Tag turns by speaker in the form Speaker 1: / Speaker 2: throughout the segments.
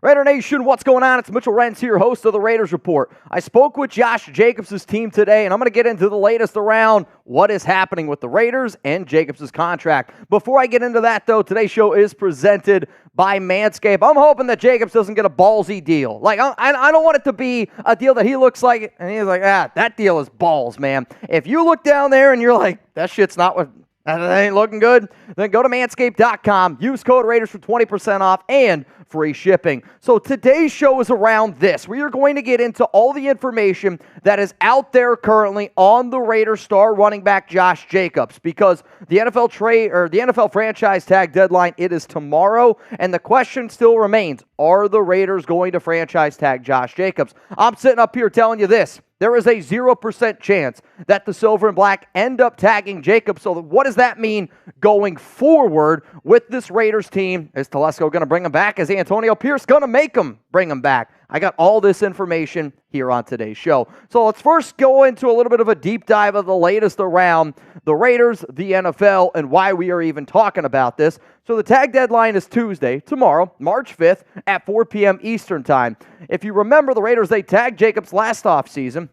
Speaker 1: Raider Nation, what's going on? It's Mitchell Rentz here, host of the Raiders Report. I spoke with Josh Jacobs' team today, and I'm going to get into the latest around what is happening with the Raiders and Jacobs' contract. Before I get into that, though, today's show is presented by Manscaped. I'm hoping that Jacobs doesn't get a ballsy deal. Like, I don't want it to be a deal that he looks like, and he's like, that deal is balls, man. If you look down there and you're like, that shit's not what... that ain't looking good, then go to manscaped.com, use code Raiders for 20% off and free shipping. So today's show is around this. We are going to get into all the information that is out there currently on the Raiders star running back Josh Jacobs, because the NFL franchise tag deadline, it is tomorrow, and the question still remains, are the Raiders going to franchise tag Josh Jacobs? I'm sitting up here telling you this. There is a 0% chance that the Silver and Black end up tagging Jacobs. So what does that mean going forward with this Raiders team? Is Telesco going to bring him back? Is Antonio Pierce going to make him bring him back? I got all this information here on today's show. So let's first go into a little bit of a deep dive of the latest around the Raiders, the NFL, and why we are even talking about this. So the tag deadline is Tuesday, tomorrow, March 5th at 4 p.m. Eastern Time. If you remember, the Raiders, they tagged Jacobs last offseason,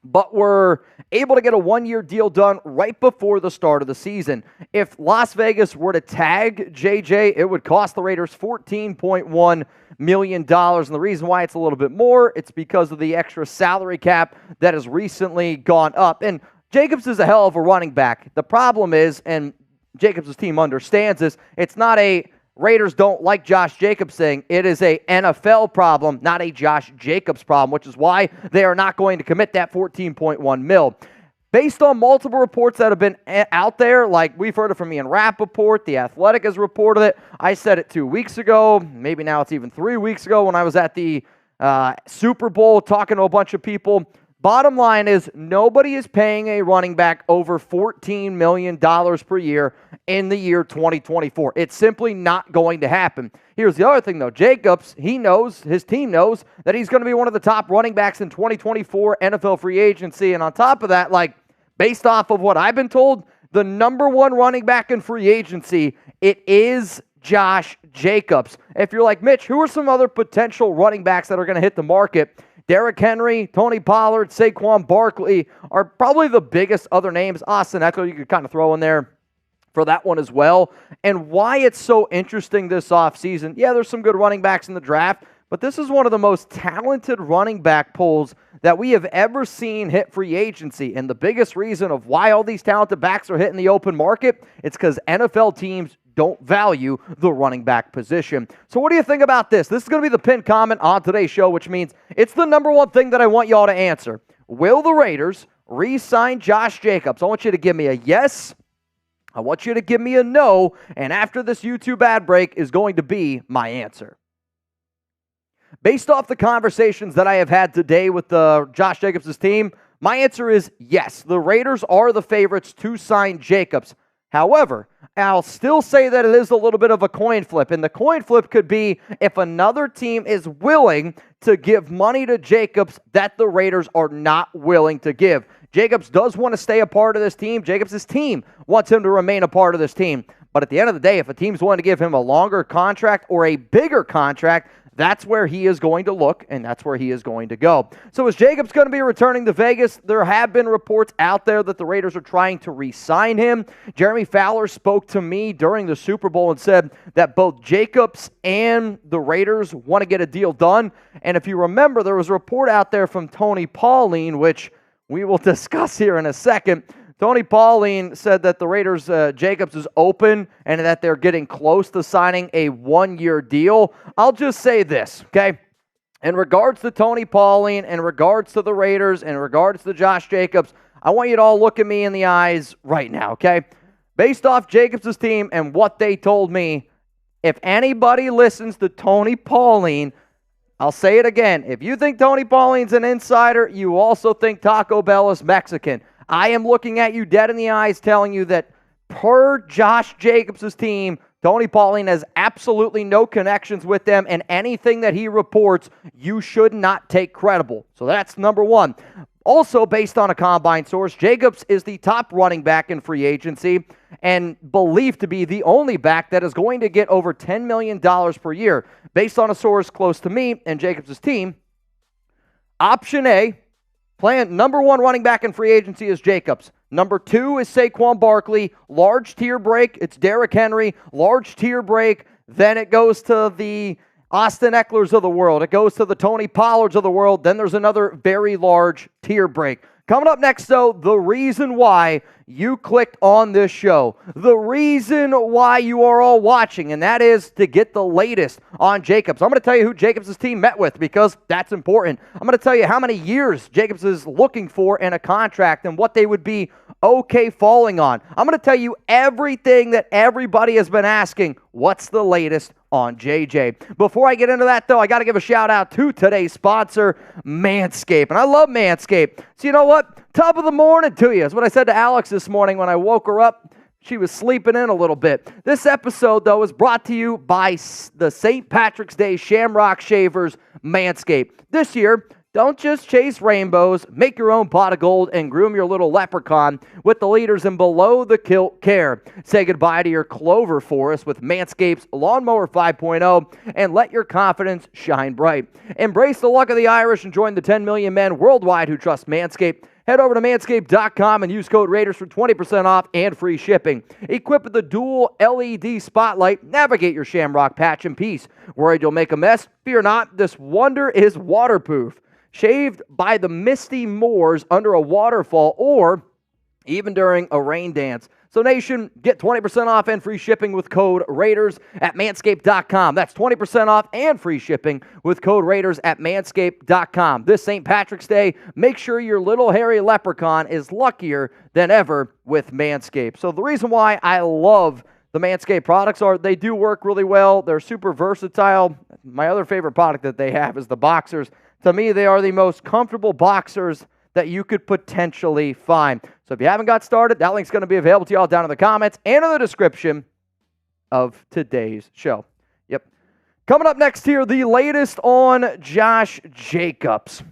Speaker 1: but were able to get a one-year deal done right before the start of the season. If Las Vegas were to tag JJ, it would cost the Raiders $14.1 million. And the reason why it's a little bit more, it's because of the extra salary cap that has recently gone up. And Jacobs is a hell of a running back. The problem is, and Jacobs' team understands this, it's not a Raiders don't like Josh Jacobs thing. It is a NFL problem, not a Josh Jacobs problem, which is why they are not going to commit that $14.1 million. Based on multiple reports that have been out there, like we've heard it from Ian Rappaport, The Athletic has reported it. I said it 2 weeks ago, maybe now it's even 3 weeks ago when I was at the Super Bowl talking to a bunch of people. Bottom line is nobody is paying a running back over $14 million per year in the year 2024. It's simply not going to happen. Here's the other thing, though. Jacobs, he knows, his team knows, that he's going to be one of the top running backs in 2024 NFL free agency. And on top of that, like, based off of what I've been told, the number one running back in free agency, it is Josh Jacobs. If you're like, Mitch, who are some other potential running backs that are going to hit the market? Derrick Henry, Tony Pollard, Saquon Barkley are probably the biggest other names. Austin Eckler, you could kind of throw in there for that one as well. And why it's so interesting this offseason, yeah, there's some good running backs in the draft, but this is one of the most talented running back pools that we have ever seen hit free agency. And the biggest reason of why all these talented backs are hitting the open market, it's because NFL teams don't value the running back position. So what do you think about this? This is going to be the pinned comment on today's show, which means it's the number one thing that I want y'all to answer. Will the Raiders re-sign Josh Jacobs? I want you to give me a yes. I want you to give me a no. And after this YouTube ad break is going to be my answer. Based off the conversations that I have had today with Josh Jacobs' team, my answer is yes. The Raiders are the favorites to sign Jacobs. However, I'll still say that it is a little bit of a coin flip, and the coin flip could be if another team is willing to give money to Jacobs that the Raiders are not willing to give. Jacobs does want to stay a part of this team. Jacobs' team wants him to remain a part of this team. But at the end of the day, if a team's willing to give him a longer contract or a bigger contract, that's where he is going to look, and that's where he is going to go. So is Jacobs going to be returning to Vegas? There have been reports out there that the Raiders are trying to re-sign him. Jeremy Fowler spoke to me during the Super Bowl and said that both Jacobs and the Raiders want to get a deal done. And if you remember, there was a report out there from Tony Pauline, which we will discuss here in a second. Tony Pauline said that the Raiders, Jacobs is open and that they're getting close to signing a one-year deal. I'll just say this, okay? In regards to Tony Pauline, in regards to the Raiders, in regards to Josh Jacobs, I want you to all look at me in the eyes right now, okay? Based off Jacobs' team and what they told me, if anybody listens to Tony Pauline, I'll say it again. If you think Tony Pauline's an insider, you also think Taco Bell is Mexican. I am looking at you dead in the eyes telling you that per Josh Jacobs' team, Tony Pauline has absolutely no connections with them, and anything that he reports, you should not take credible. So that's number one. Also, based on a combine source, Jacobs is the top running back in free agency and believed to be the only back that is going to get over $10 million per year. Based on a source close to me and Jacobs' team, option A, number one running back in free agency is Jacobs. Number 2 is Saquon Barkley. Large tier break, it's Derrick Henry. Large tier break. Then it goes to the Austin Ecklers of the world. It goes to the Tony Pollards of the world. Then there's another very large tier break. Coming up next, though, the reason why you clicked on this show, the reason why you are all watching, and that is to get the latest on Jacobs. I'm going to tell you who Jacobs' team met with because that's important. I'm going to tell you how many years Jacobs is looking for in a contract and what they would be okay falling on. I'm going to tell you everything that everybody has been asking. What's the latest on JJ? Before I get into that, though, I got to give a shout out to today's sponsor, Manscaped. And I love Manscaped. So you know what? Top of the morning to you is what I said to Alex this morning when I woke her up. She was sleeping in a little bit. This episode, though, is brought to you by the St. Patrick's Day Shamrock Shavers, Manscaped. This year, don't just chase rainbows, make your own pot of gold, and groom your little leprechaun with the leaders in below-the-kilt care. Say goodbye to your clover forest with Manscaped's Lawnmower 5.0 and let your confidence shine bright. Embrace the luck of the Irish and join the 10 million men worldwide who trust Manscaped. Head over to manscaped.com and use code Raiders for 20% off and free shipping. Equipped with the dual LED spotlight, navigate your shamrock patch in peace. Worried you'll make a mess? Fear not, this wonder is waterproof. Shaved by the misty moors under a waterfall or even during a rain dance. So nation, get 20% off and free shipping with code Raiders at manscaped.com. That's 20% off and free shipping with code Raiders at manscaped.com. This St. Patrick's Day, make sure your little hairy leprechaun is luckier than ever with Manscaped. So the reason why I love the Manscaped products are they do work really well. They're super versatile. My other favorite product that they have is the boxers. To me, they are the most comfortable boxers that you could potentially find. So if you haven't got started, that link's going to be available to you all down in the comments and in the description of today's show. Yep. Coming up next here, the latest on Josh Jacobs.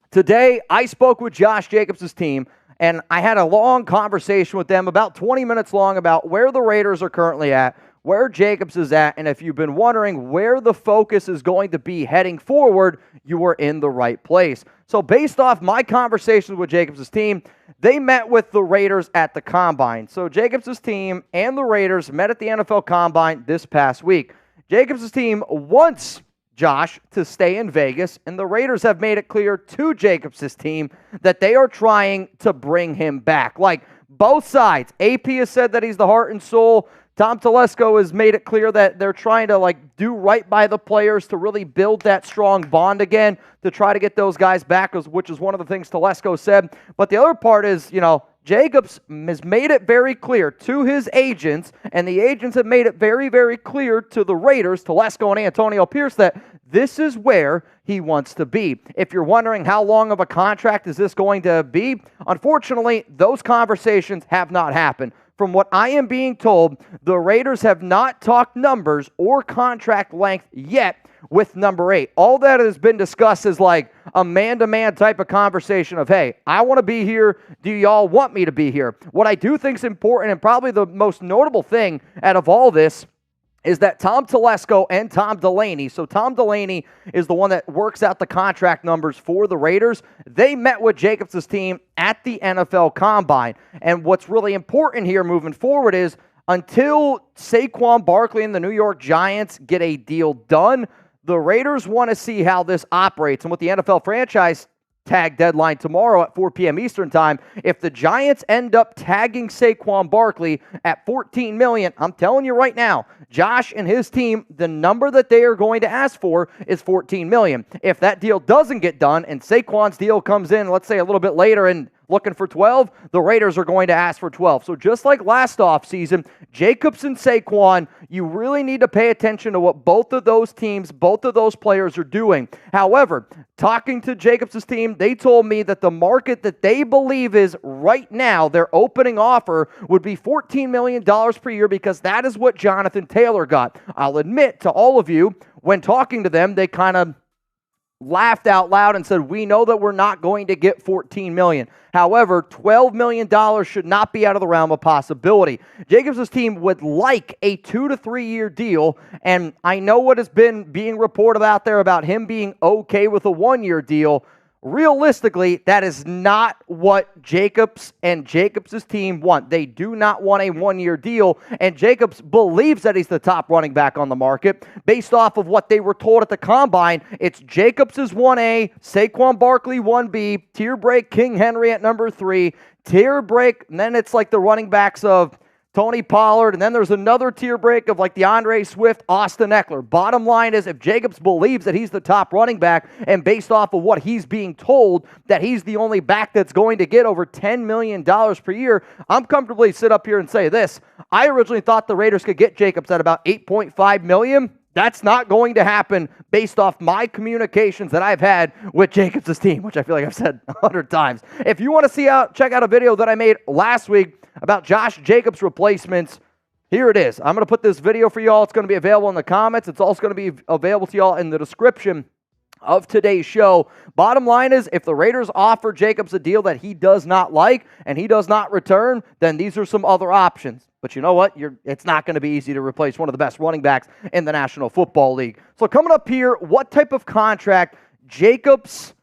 Speaker 1: Today, I spoke with Josh Jacobs' team, and I had a long conversation with them, about 20 minutes long, about where the Raiders are currently at, where Jacobs is at, and if you've been wondering where the focus is going to be heading forward, you are in the right place. So based off my conversations with Jacobs' team, they met with the Raiders at the Combine. So Jacobs' team and the Raiders met at the NFL Combine this past week. Jacobs' team wants Josh to stay in Vegas, and the Raiders have made it clear to Jacobs' team that they are trying to bring him back. Like, both sides. AP has said that he's the heart and soul. Tom Telesco has made it clear that they're trying to do right by the players to really build that strong bond again to try to get those guys back, which is one of the things Telesco said. But the other part is, Jacobs has made it very clear to his agents, and the agents have made it very, very clear to the Raiders, Telesco and Antonio Pierce, that this is where he wants to be. If you're wondering how long of a contract is this going to be, unfortunately, those conversations have not happened. From what I am being told, the Raiders have not talked numbers or contract length yet with number 8. All that has been discussed is like a man-to-man type of conversation of, hey, I want to be here. Do y'all want me to be here? What I do think is important, and probably the most notable thing out of all this, is that Tom Telesco and Tom Delaney, so Tom Delaney is the one that works out the contract numbers for the Raiders. They met with Jacobs' team at the NFL Combine. And what's really important here moving forward is until Saquon Barkley and the New York Giants get a deal done, the Raiders want to see how this operates. And with the NFL franchise tag deadline tomorrow at 4 p.m. Eastern time, if the Giants end up tagging Saquon Barkley at $14 million, I'm telling you right now, Josh and his team, the number that they are going to ask for is $14 million. If that deal doesn't get done and Saquon's deal comes in, let's say a little bit later and looking for 12, the Raiders are going to ask for 12. So just like last offseason, Jacobs and Saquon, you really need to pay attention to what both of those teams, both of those players are doing. However, talking to Jacobs' team, they told me that the market that they believe is right now, their opening offer would be $14 million per year because that is what Jonathan Taylor got. I'll admit to all of you, when talking to them, they kind of laughed out loud and said, we know that we're not going to get $14 million. However, $12 million should not be out of the realm of possibility. Jacobs' team would like a 2 to 3 year deal, and I know what has been being reported out there about him being okay with a 1 year deal. Realistically, that is not what Jacobs and Jacobs' team want. They do not want a 1 year deal, and Jacobs believes that he's the top running back on the market. Based off of what they were told at the Combine, it's Jacobs is 1A, Saquon Barkley 1B, tier break King Henry at number 3, tier break, and then it's like the running backs of Tony Pollard, and then there's another tier break of like DeAndre Swift, Austin Eckler. Bottom line is, if Jacobs believes that he's the top running back, and based off of what he's being told that he's the only back that's going to get over $10 million per year, I'm comfortably sit up here and say this. I originally thought the Raiders could get Jacobs at about $8.5 million. That's not going to happen based off my communications that I've had with Jacobs' team, which I feel like I've said 100 times. If you want to check out a video that I made last week about Josh Jacobs replacements, here it is. I'm going to put this video for y'all. It's going to be available in the comments. It's also going to be available to y'all in the description of today's show. Bottom line is, if the Raiders offer Jacobs a deal that he does not like and he does not return, then these are some other options. But you know what? It's not going to be easy to replace one of the best running backs in the National Football League. So coming up here, what type of contract Jacobs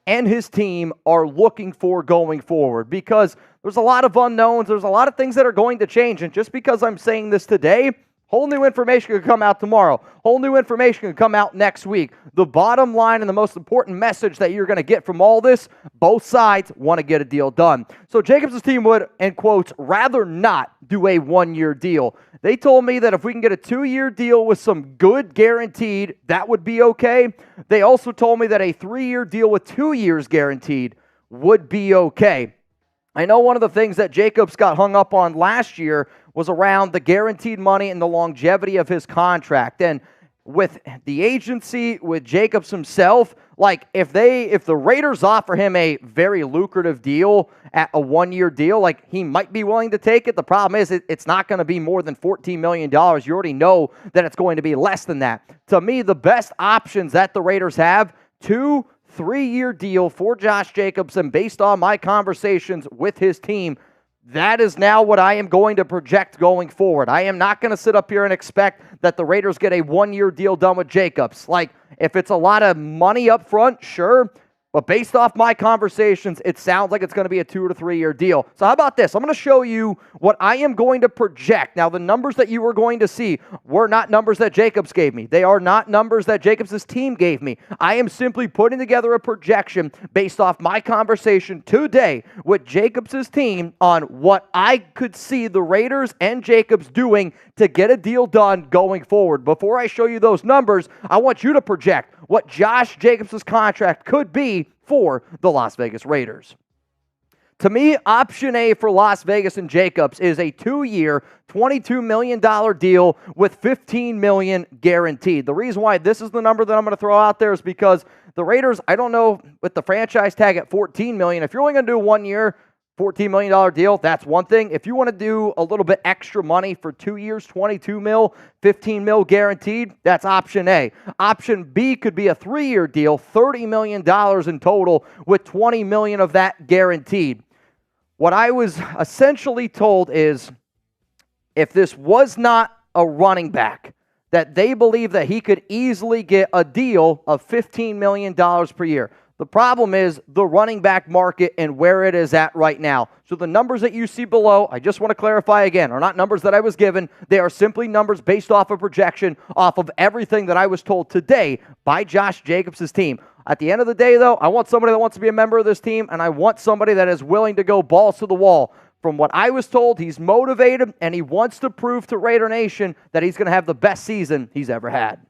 Speaker 1: and his team are looking for going forward? Because there's a lot of unknowns. There's a lot of things that are going to change. And just because I'm saying this today, whole new information could come out tomorrow. Whole new information could come out next week. The bottom line and the most important message that you're going to get from all this, both sides want to get a deal done. So Jacobs' team would, in quotes, rather not do a 1 year deal. They told me that if we can get a 2 year deal with some good guaranteed, that would be okay. They also told me that a 3 year deal with 2 years guaranteed would be okay. I know one of the things that Jacobs got hung up on last year was around the guaranteed money and the longevity of his contract. And with the agency, with Jacobs himself, like if the Raiders offer him a very lucrative deal at a 1 year deal, like he might be willing to take it. The problem is it's not going to be more than $14 million. You already know that it's going to be less than that. To me, the best options that the Raiders have, 2 3-year deal for Josh Jacobs, and based on my conversations with his team, that is now what I am going to project going forward. I am not going to sit up here and expect that the Raiders get a 1 year deal done with Jacobs. Like, if it's a lot of money up front, sure. But based off my conversations, it sounds like it's going to be a 2 to 3 year deal. So how about this? I'm going to show you what I am going to project. Now, the numbers that you are going to see were not numbers that Jacobs gave me. They are not numbers that Jacobs' team gave me. I am simply putting together a projection based off my conversation today with Jacobs' team on what I could see the Raiders and Jacobs doing to get a deal done going forward. Before I show you those numbers, I want you to project what Josh Jacobs' contract could be for the Las Vegas Raiders. To me, option A for Las Vegas and Jacobs is a 2 year, $22 million deal with $15 million guaranteed. The reason why this is the number that I'm going to throw out there is because the Raiders, I don't know, with the franchise tag at $14 million, if you're only going to do 1 year, $14 million deal, that's one thing. If you want to do a little bit extra money for 2 years, $22 mil, $15 mil guaranteed, that's option A. Option B could be a 3-year deal, $30 million in total, with $20 million of that guaranteed. What I was essentially told is, if this was not a running back, that they believe that he could easily get a deal of $15 million per year. The problem is the running back market and where it is at right now. So the numbers that you see below, I just want to clarify again, are not numbers that I was given. They are simply numbers based off of projection, off of everything that I was told today by Josh Jacobs' team. At the end of the day, though, I want somebody that wants to be a member of this team, and I want somebody that is willing to go balls to the wall. From what I was told, he's motivated, and he wants to prove to Raider Nation that he's going to have the best season he's ever had.